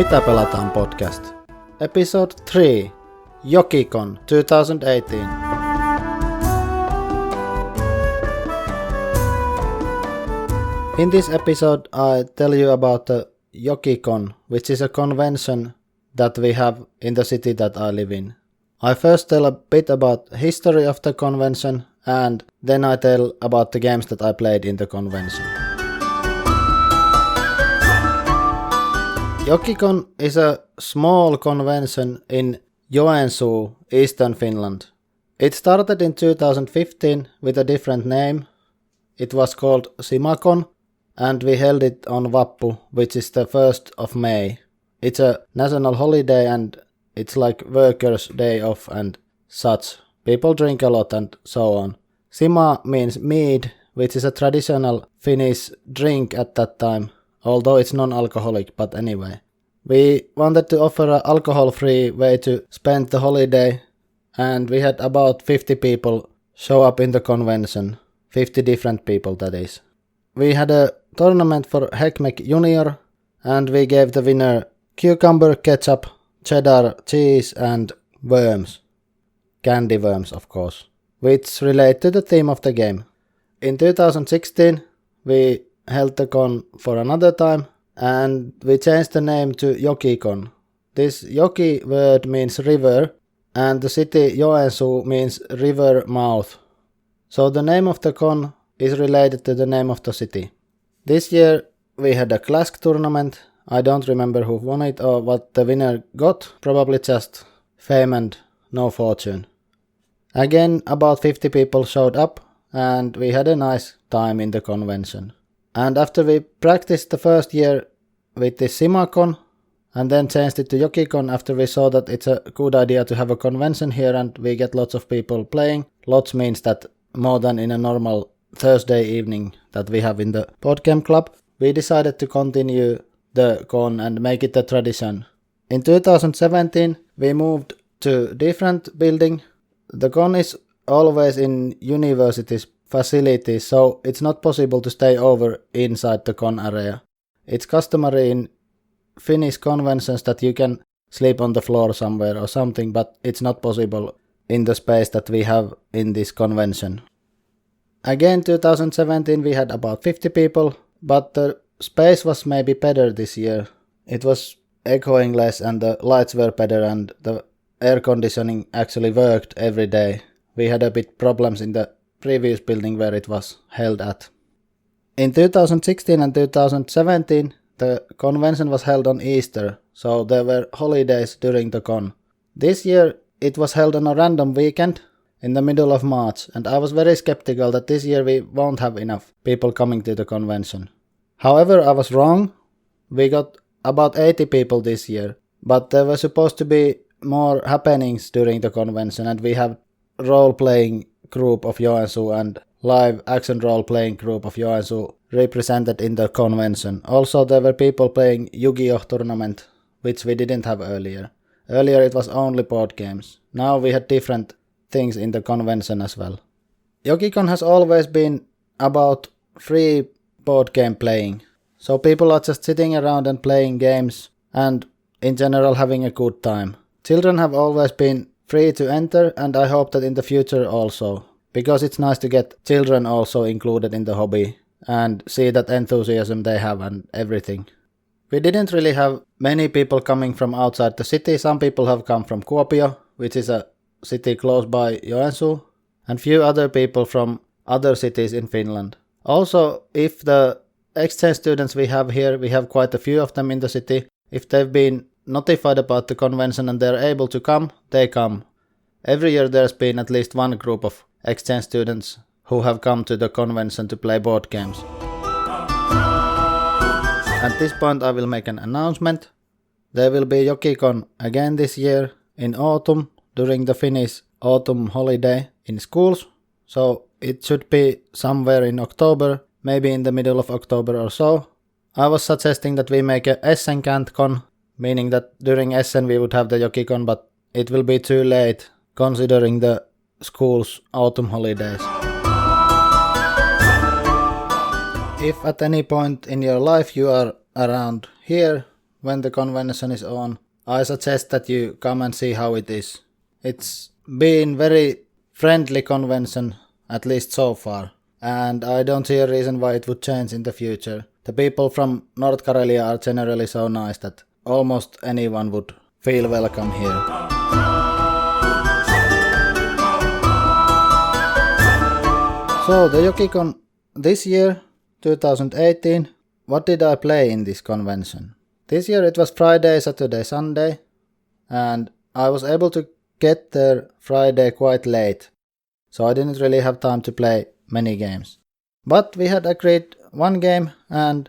Mitä Pelataan podcast. Episode 3. JokiCon 2018. In this episode I tell you about the JokiCon, which is a convention that we have in the city that I live in. I first tell a bit about history of the convention and then I tell about the games that I played in the convention. JokiCon is a small convention in Joensuu, eastern Finland. It started in 2015 with a different name. It was called Simacon and we held it on Vappu, which is the 1st of May. It's a national holiday and it's like workers' day off and such. People drink a lot and so on. Sima means mead, which is a traditional Finnish drink at that time, although it's non-alcoholic, but anyway. We wanted to offer an alcohol-free way to spend the holiday and we had about 50 people show up in the convention. 50 different people, that is. We had a tournament for Heckmeck Junior and we gave the winner cucumber, ketchup, cheddar, cheese and worms. Candy worms, of course, which relate to the theme of the game. In 2016, we held the con for another time and we changed the name to JokiCon. This Joki word means river and the city Joensuu means river mouth. So the name of the con is related to the name of the city. This year we had a clask tournament. I don't remember who won it or what the winner got, probably just fame and no fortune. Again, about 50 people showed up and we had a nice time in the convention. And after we practiced the first year with this Simacon and then changed it to JokiCon after we saw that it's a good idea to have a convention here and we get lots of people playing. Lots means that more than in a normal Thursday evening that we have in the boardgame club. We decided to continue the con and make it a tradition. In 2017 we moved to different building. The con is always in university's facilities, so it's not possible to stay over inside the con area. It's customary in Finnish conventions that you can sleep on the floor somewhere or something, but it's not possible in the space that we have in this convention. Again, 2017 we had about 50 people, but the space was maybe better this year. It was echoing less and the lights were better and the air conditioning actually worked every day. We had a bit problems in the previous building where it was held at. In 2016 and 2017 the convention was held on Easter, so there were holidays during the con. This year it was held on a random weekend in the middle of March and I was very skeptical that this year we won't have enough people coming to the convention. However, I was wrong. We got about 80 people this year, but there were supposed to be more happenings during the convention and we have role-playing group of Joensuu and live action role-playing group of Joensuu represented in the convention. Also there were people playing Yu-Gi-Oh tournament, which we didn't have earlier. Earlier it was only board games. Now we had different things in the convention as well. JokiCon has always been about free board game playing. So people are just sitting around and playing games and in general having a good time. Children have always been free to enter and I hope that in the future also, because it's nice to get children also included in the hobby and see that enthusiasm they have and everything. We didn't really have many people coming from outside the city. Some people have come from Kuopio, which is a city close by Joensuu, and few other people from other cities in Finland. Also, if the exchange students we have here, we have quite a few of them in the city. If they've been notified about the convention and they're able to come, they come. Every year there's been at least one group of exchange students who have come to the convention to play board games. At this point I will make an announcement. There will be JokiCon again this year in autumn during the Finnish autumn holiday in schools. So it should be somewhere in October, maybe in the middle of October or so. I was suggesting that we make a Essen-Con, meaning that during Essen we would have the JokiCon, but it will be too late considering the school's autumn holidays. If at any point in your life you are around here, when the convention is on, I suggest that you come and see how it is. It's been very friendly convention, at least so far, and I don't see a reason why it would change in the future. The people from North Karelia are generally so nice that almost anyone would feel welcome here. So the JokiCon this year, 2018, what did I play in this convention? This year it was Friday, Saturday, Sunday, and I was able to get there Friday quite late, so I didn't really have time to play many games. But we had agreed one game and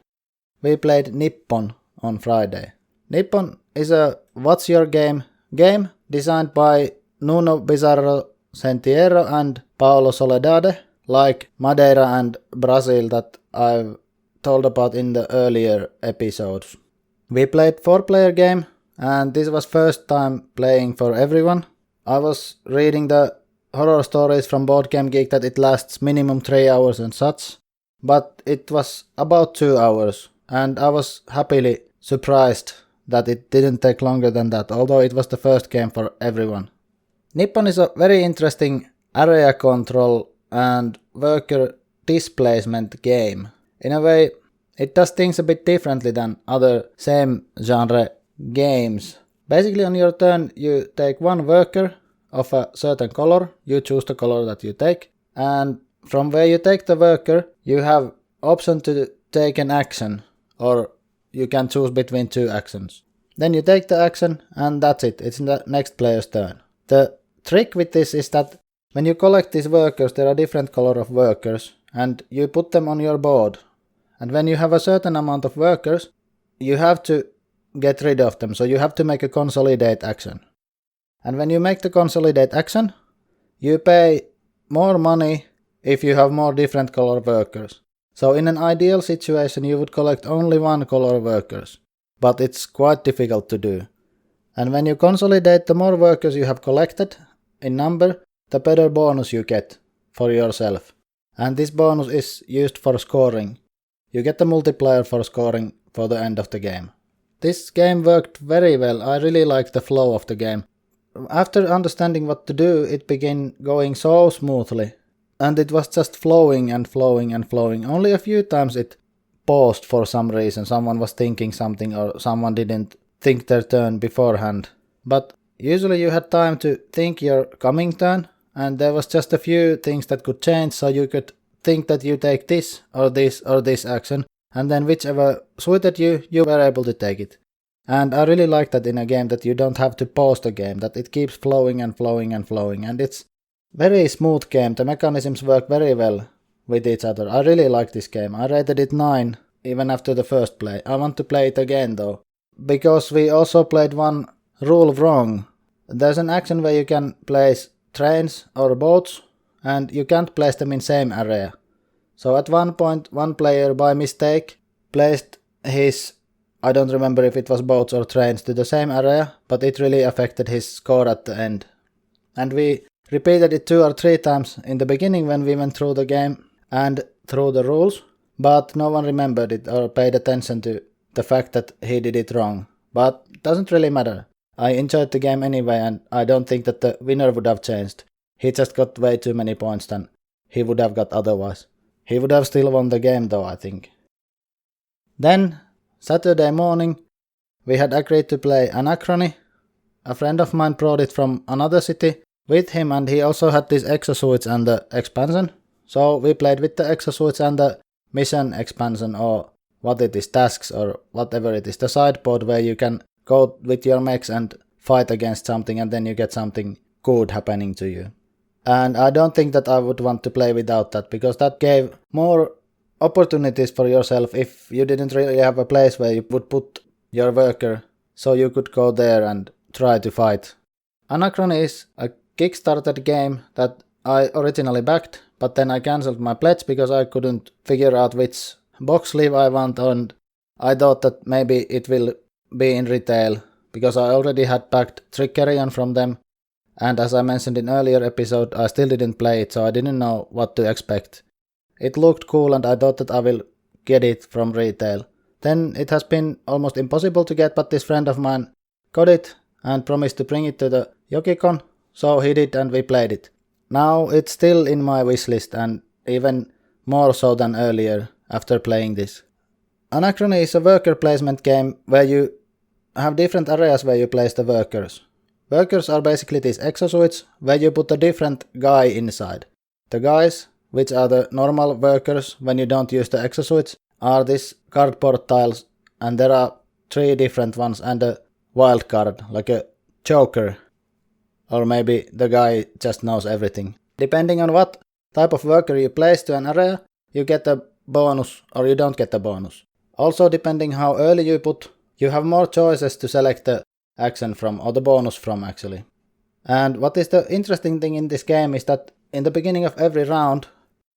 we played Nippon on Friday. Nippon is a What's Your Game game designed by Nuno Bizarro Sentiero and Paolo Soledade, like Madeira and Brazil that I've told about in the earlier episodes. We played 4-player game, and this was first time playing for everyone. I was reading the horror stories from Board Game Geek that it lasts minimum 3 hours and such, but it was about 2 hours, and I was happily surprised that it didn't take longer than that, although it was the first game for everyone. Nippon is a very interesting area control and worker displacement game. In a way, it does things a bit differently than other same genre games. Basically on your turn you take one worker of a certain color, you choose the color that you take, and from where you take the worker you have option to take an action, or you can choose between 2 actions. Then you take the action and that's it, it's the next player's turn. The trick with this is that when you collect these workers there are different color of workers and you put them on your board. And when you have a certain amount of workers, you have to get rid of them, so you have to make a consolidate action. And when you make the consolidate action, you pay more money if you have more different color workers. So in an ideal situation you would collect only one color workers, but it's quite difficult to do. And when you consolidate, the more workers you have collected in number, the better bonus you get for yourself. And this bonus is used for scoring. You get the multiplier for scoring for the end of the game. This game worked very well. I really liked the flow of the game. After understanding what to do, it began going so smoothly. And it was just flowing and flowing and flowing. Only a few times it paused for some reason. Someone was thinking something or someone didn't think their turn beforehand. But usually you had time to think your coming turn. And there was just a few things that could change, so you could think that you take this or this or this action, and then whichever suited you, you were able to take it. And I really like that in a game, that you don't have to pause the game, that it keeps flowing and flowing and flowing, and it's very smooth game. The mechanisms work very well with each other. I really like this game. I rated it 9 even after the first play. I want to play it again though, because we also played one rule wrong. There's an action where you can place trains or boats, and you can't place them in same area. So at one point one player by mistake placed his, I don't remember if it was boats or trains, to the same area, but it really affected his score at the end. And we repeated it 2 or 3 times in the beginning when we went through the game and through the rules, but no one remembered it or paid attention to the fact that he did it wrong. But it doesn't really matter. I enjoyed the game anyway, and I don't think that the winner would have changed. He just got way too many points than he would have got otherwise. He would have still won the game though, I think. Then, Saturday morning, we had agreed to play Anachrony. A friend of mine brought it from another city with him, and he also had these exosuits and the expansion. So we played with the exosuits and the mission expansion, or what it is, tasks or whatever it is, the sideboard where you can go with your mechs and fight against something and then you get something good happening to you. And I don't think that I would want to play without that, because that gave more opportunities for yourself if you didn't really have a place where you would put your worker, so you could go there and try to fight. Anachrony is a Kickstarter game that I originally backed, but then I cancelled my pledge because I couldn't figure out which box sleeve I want, and I thought that maybe it will be in retail, because I already had backed Trickerion from them, and as I mentioned in earlier episode, I still didn't play it, so I didn't know what to expect. It looked cool and I thought that I will get it from retail, Then it has been almost impossible to get, but this friend of mine got it and promised to bring it to the JokiCon, so he did and we played it. Now it's still in my wishlist and even more so than earlier after playing this. Anachrony is a worker placement game where you have different areas where you place the workers. Workers are basically these exosuits where you put a different guy inside. The guys, which are the normal workers when you don't use the exosuits, are these cardboard tiles, and there are 3 different ones and a wild card, like a joker. Or maybe the guy just knows everything. Depending on what type of worker you place to an area, you get a bonus or you don't get a bonus. Also depending how early you put, you have more choices to select the action from, or the bonus from actually. And what is the interesting thing in this game is that in the beginning of every round,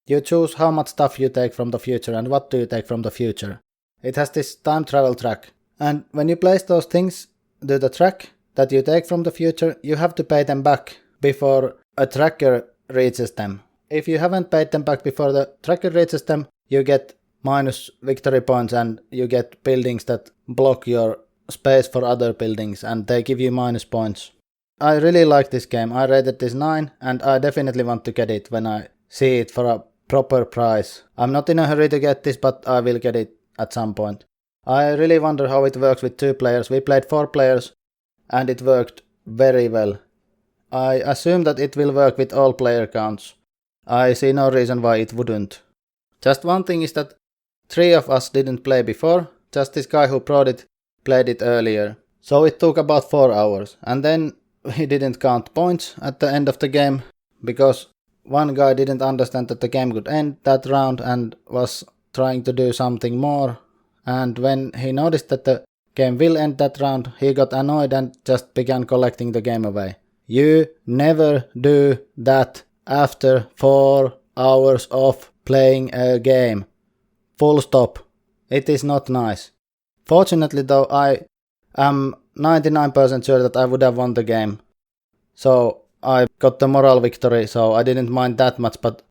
you choose how much stuff you take from the future and what do you take from the future. It has this time travel track. And when you place those things to the track that you take from the future, you have to pay them back before a tracker reaches them. If you haven't paid them back before the tracker reaches them, you get minus victory points and you get buildings that block your space for other buildings and they give you minus points. I really like this game. I rated this 9 and I definitely want to get it when I see it for a proper price. I'm not in a hurry to get this, but I will get it at some point. I really wonder how it works with 2 players. We played 4 players and it worked very well. I assume that it will work with all player counts. I see no reason why it wouldn't. Just one thing is that 3 of us didn't play before, just this guy who brought it played it earlier. So it took about 4 hours, and then he didn't count points at the end of the game, because one guy didn't understand that the game could end that round and was trying to do something more, and when he noticed that the game will end that round, he got annoyed and just began collecting the game away. You never do that after 4 hours of playing a game. Full stop. It is not nice. Fortunately though, I am 99% sure that I would have won the game. So I got the moral victory, so I didn't mind that much, but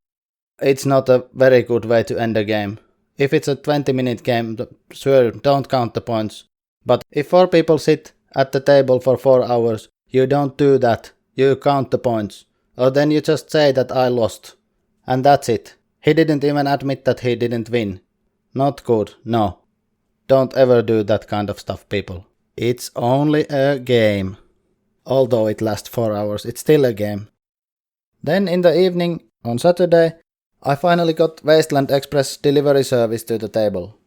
it's not a very good way to end a game. If it's a 20-minute game, sure, don't count the points. But if 4 people sit at the table for 4 hours, you don't do that. You count the points. Or then you just say that I lost. And that's it. He didn't even admit that he didn't win. Not good, no. Don't ever do that kind of stuff, people. It's only a game. Although it lasts 4 hours, it's still a game. Then in the evening, on Saturday, I finally got Wasteland Express delivery service to the table.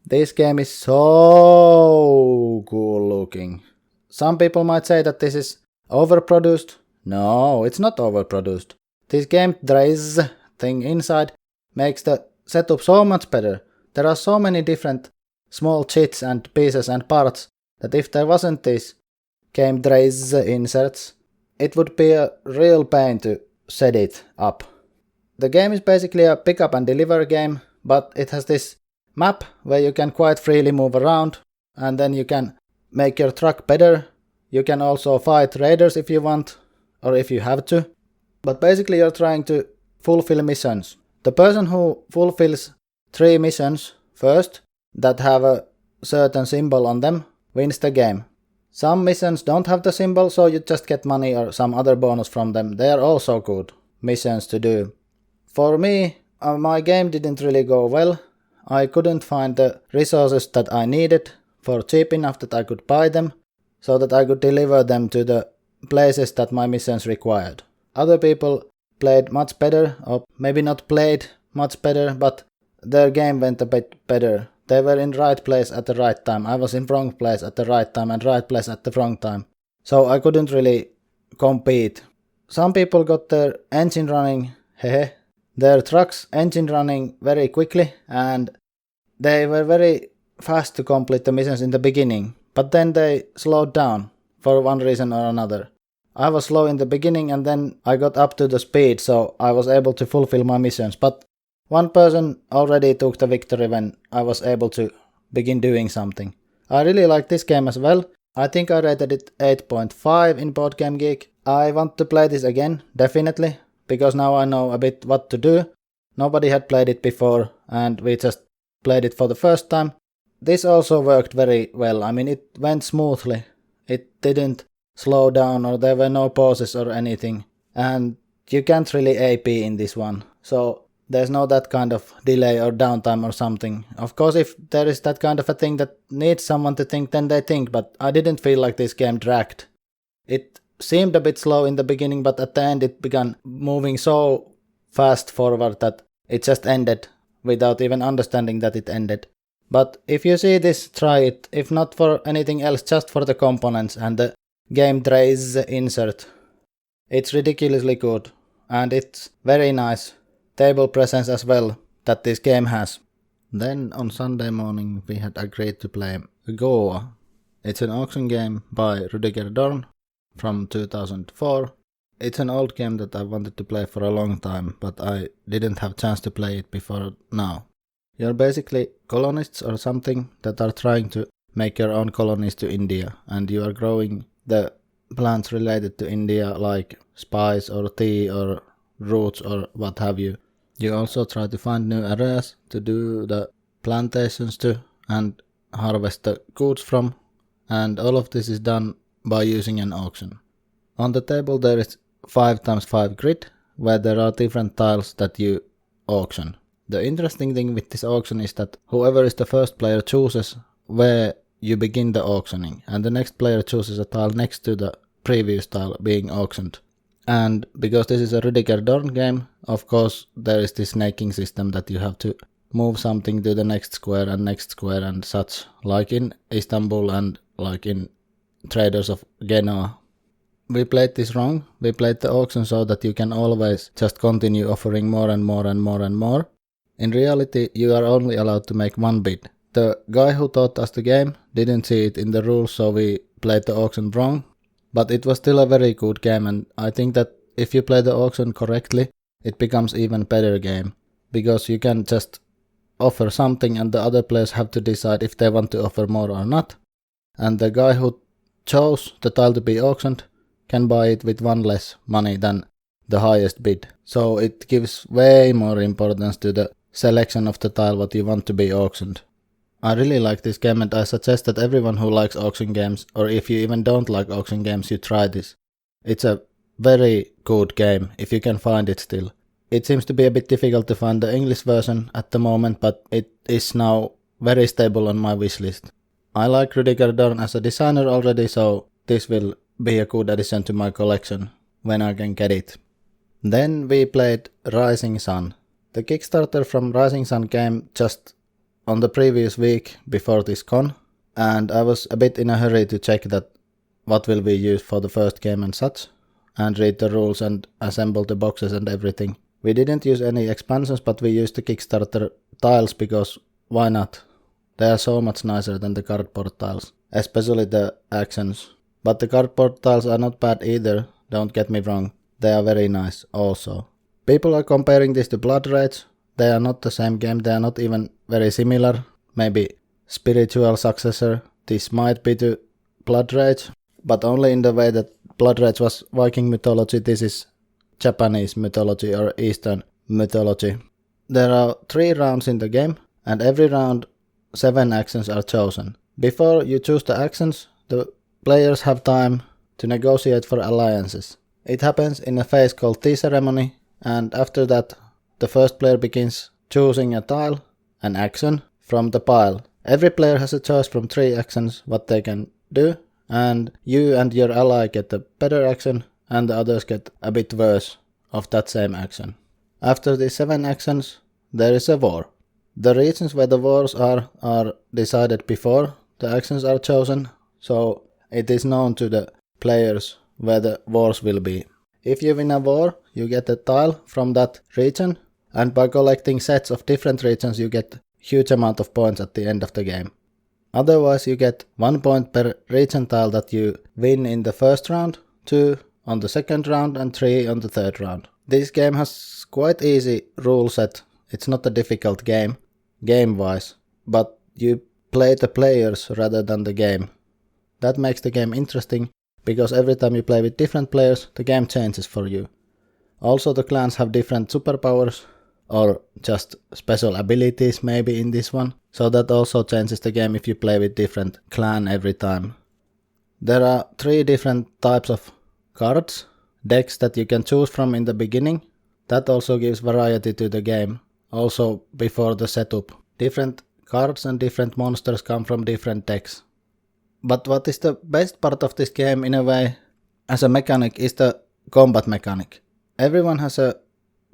This game is so cool looking. Some people might say that this is overproduced. No, it's not overproduced. This game trace thing inside makes the setup so much better. There are so many different small chits and pieces and parts that if there wasn't this game trace inserts, it would be a real pain to set it up. The game is basically a pick up and deliver game, but it has this map where you can quite freely move around and then you can make your truck better. You can also fight raiders if you want or if you have to. But basically you're trying to fulfill missions. The person who fulfills 3 missions first that have a certain symbol on them wins the game. Some missions don't have the symbol, so you just get money or some other bonus from them. They are also good missions to do. For me, my game didn't really go well. I couldn't find the resources that I needed for cheap enough that I could buy them, so that I could deliver them to the places that my missions required. Other people played much better, or maybe not played much better, but their game went a bit better. They were in right place at the right time. I was in wrong place at the right time and right place at the wrong time. So I couldn't really compete. Some people got their engine running, their truck's engine running very quickly, and they were very fast to complete the missions in the beginning. But then they slowed down for one reason or another. I was slow in the beginning and then I got up to the speed, so I was able to fulfill my missions. But one person already took the victory when I was able to begin doing something. I really like this game as well. I think I rated it 8.5 in Board Game Geek. I want to play this again, definitely, because now I know a bit what to do. Nobody had played it before and we just played it for the first time. this also worked very well. I mean, it went smoothly. It didn't slow down or there were no pauses or anything. And you can't really AP in this one. So there's no that kind of delay or downtime or something. Of course, if there is that kind of a thing that needs someone to think, then they think. But I didn't feel like this game dragged. It seemed a bit slow in the beginning, but at the end it began moving so fast forward that it just ended without even understanding that it ended. But if you see this, try it. If not for anything else, just for the components and the game trays insert. It's ridiculously good, and it's very nice table presence as well that this game has. Then on Sunday morning we had agreed to play Goa. It's an auction game by Rudiger Dorn from 2004. It's an old game that I wanted to play for a long time, but I didn't have chance to play it before now. You're basically colonists or something that are trying to make your own colonies to India, and you are growing the plants related to India like spice or tea or roots or what have you. You also try to find new areas to do the plantations to and harvest the goods from, and all of this is done by using an auction. On the table there is 5x5 grid where there are different tiles that you auction. The interesting thing with this auction is that whoever is the first player chooses where you begin the auctioning, and the next player chooses a tile next to the previous tile being auctioned. And because this is a Rudiger Dorn game, of course there is this snaking system that you have to move something to the next square and such, like in Istanbul and like in Traders of Genoa. We played this wrong. We played the auction so that you can always just continue offering more and more and more and more. In reality, you are only allowed to make one bid. The guy who taught us the game didn't see it in the rules, so we played the auction wrong. But it was still a very good game, and I think that if you play the auction correctly, it becomes even better game. Because you can just offer something and the other players have to decide if they want to offer more or not. And the guy who chose the tile to be auctioned can buy it with one less money than the highest bid. So it gives way more importance to the selection of the tile what you want to be auctioned. I really like this game, and I suggest that everyone who likes auction games, or if you even don't like auction games, you try this. It's a very good game, if you can find it still. It seems to be a bit difficult to find the English version at the moment, but it is now very stable on my wishlist. I like Rudiger Dorn as a designer already, so this will be a good addition to my collection when I can get it. Then we played Rising Sun. The Kickstarter from Rising Sun came just on the previous week before this con, and I was a bit in a hurry to check that what will be used for the first game and such, and read the rules and assemble the boxes and everything. We didn't use any expansions, but we used the Kickstarter tiles because why not? They are so much nicer than the cardboard tiles, especially the actions. But the cardboard tiles are not bad either, don't get me wrong, they are very nice also. People are comparing this to Blood Rage. They are not the same game, they are not even very similar. Maybe spiritual successor. This might be to Blood Rage, but only in the way that Blood Rage was Viking mythology, this is Japanese mythology or Eastern mythology. There are 3 rounds in the game, and every round 7 actions are chosen. Before you choose the actions, the players have time to negotiate for alliances. It happens in a phase called Tea Ceremony, and after that the first player begins choosing a tile, an action, from the pile. Every player has a choice from 3 actions what they can do, and you and your ally get the better action, and the others get a bit worse of that same action. After these 7 actions, there is a war. The regions where the wars are decided before the actions are chosen, so it is known to the players where the wars will be. If you win a war, you get a tile from that region, and by collecting sets of different regions you get huge amount of points at the end of the game. Otherwise you get 1 point per region tile that you win in the first round, 2 on the second round and 3 on the third round. This game has quite easy rule set. It's not a difficult game, game-wise, but you play the players rather than the game. That makes the game interesting, because every time you play with different players, the game changes for you. Also the clans have different superpowers. or just special abilities maybe in this one. So that also changes the game if you play with different clan every time. There are 3 different types of cards, decks that you can choose from in the beginning. That also gives variety to the game, also before the setup. Different cards and different monsters come from different decks. But what is the best part of this game in a way as a mechanic is the combat mechanic. Everyone has a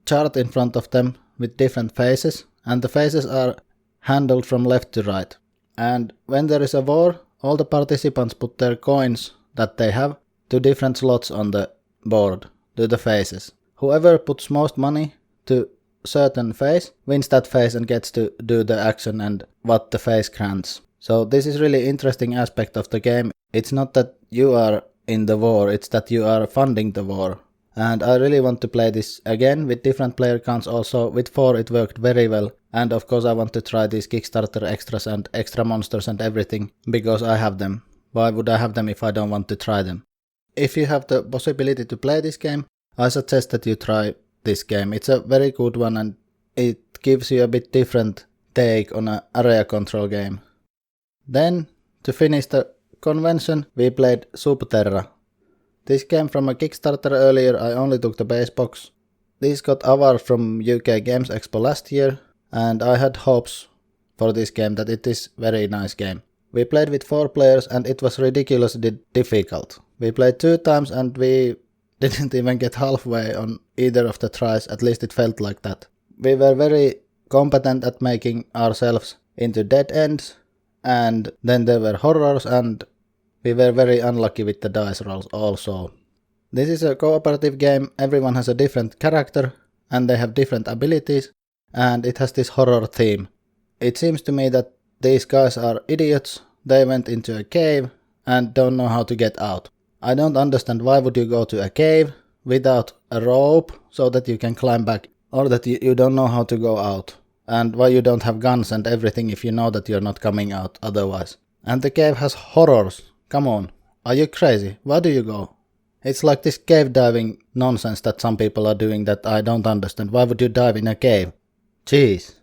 chart in front of them with different phases, and the phases are handled from left to right. And when there is a war, all the participants put their coins that they have to different slots on the board, to the phases. Whoever puts most money to certain phase wins that phase and gets to do the action and what the phase grants. So this is really interesting aspect of the game. It's not that you are in the war, it's that you are funding the war. And I really want to play this again with different player counts also. With 4 it worked very well. And of course I want to try these Kickstarter extras and extra monsters and everything, because I have them. Why would I have them if I don't want to try them? If you have the possibility to play this game, I suggest that you try this game. It's a very good one and it gives you a bit different take on an area control game. Then, to finish the convention, we played Sub Terra. This came from a Kickstarter earlier. I only took the base box. This got awards from UK Games Expo last year, and I had hopes for this game that it is very nice game. We played with 4 players and it was ridiculously difficult. We played 2 times and we didn't even get halfway on either of the tries, at least it felt like that. We were very competent at making ourselves into dead ends, and then there were horrors, and we were very unlucky with the dice rolls also. This is a cooperative game, everyone has a different character and they have different abilities, and it has this horror theme. It seems to me that these guys are idiots. They went into a cave and don't know how to get out. I don't understand why would you go to a cave without a rope so that you can climb back, or that you don't know how to go out, and why you don't have guns and everything if you know that you're not coming out otherwise. And the cave has horrors. Come on, are you crazy? Why do you go? It's like this cave diving nonsense that some people are doing that I don't understand. Why would you dive in a cave? Jeez.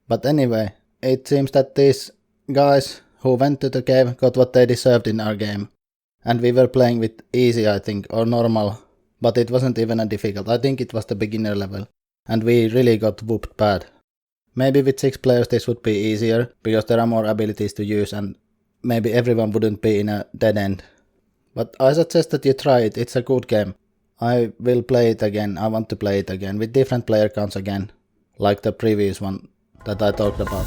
But anyway, it seems that these guys who went to the cave got what they deserved in our game. And we were playing with easy, I think, or normal, but it wasn't even a difficult. I think it was the beginner level, and we really got whooped bad. Maybe with 6 players this would be easier, because there are more abilities to use and maybe everyone wouldn't be in a dead end. But I suggest that you try it, it's a good game. I will play it again, I want to play it again, with different player counts again, like the previous one that I talked about.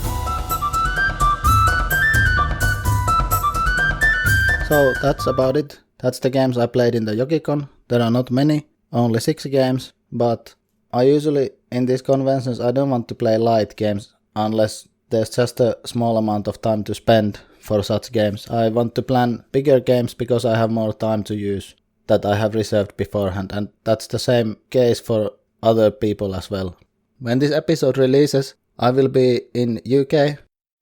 So that's about it. That's the games I played in the JokiCon. There are not many, only 6 games, but I usually, in these conventions, I don't want to play light games unless there's just a small amount of time to spend for such games. I want to plan bigger games because I have more time to use that I have reserved beforehand, and that's the same case for other people as well. When this episode releases, I will be in UK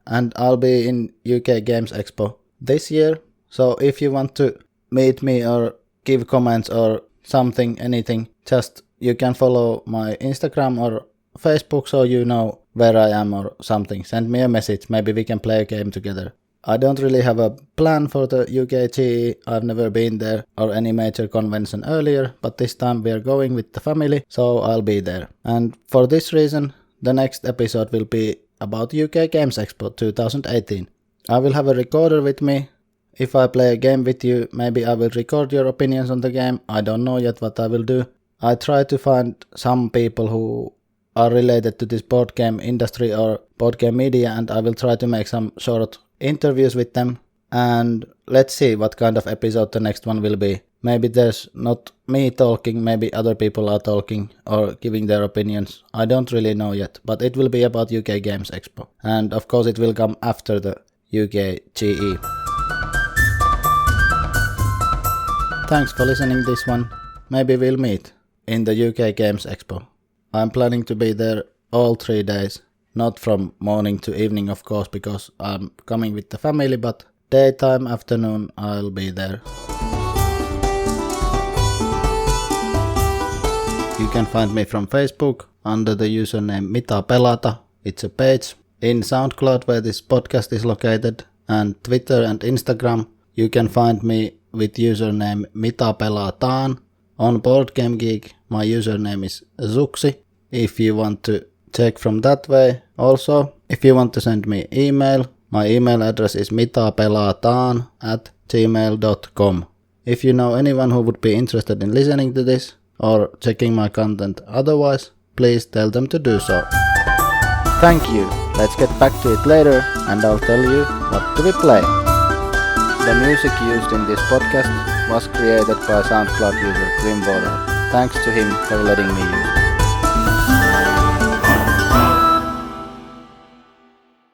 and I'll be in UK Games Expo this year. So if you want to meet me or give comments or something, anything, just you can follow my Instagram or Facebook so you know where I am or something. Send me a message, maybe we can play a game together. I don't really have a plan for the UK GE, I've never been there or any major convention earlier, but this time we are going with the family, so I'll be there. And for this reason, the next episode will be about UK Games Expo 2018. I will have a recorder with me. If I play a game with you, maybe I will record your opinions on the game. I don't know yet what I will do. I try to find some people who are related to this board game industry or board game media, and I will try to make some short interviews with them. And let's see what kind of episode the next one will be. Maybe there's not me talking, maybe other people are talking or giving their opinions. I don't really know yet, but it will be about UK Games Expo. And of course it will come after the UK GE. Thanks for listening this one. Maybe we'll meet in the UK Games Expo. I'm planning to be there all 3 days. Not from morning to evening, of course, because I'm coming with the family, but daytime, afternoon, I'll be there. You can find me from Facebook, under the username Mitä Pelata. It's a page in SoundCloud where this podcast is located, and Twitter and Instagram. You can find me with username Mitä Pelataan. On Boardgame Geek, my username is Zuksi, if you want to check from that way. Also, if you want to send me email, my email address is mitapelataan@gmail.com. If you know anyone who would be interested in listening to this or checking my content otherwise, please tell them to do so. Thank you. Let's get back to it later and I'll tell you what to be playing. The music used in this podcast was created by SoundCloud user Grimwater. Thanks to him for letting me use it.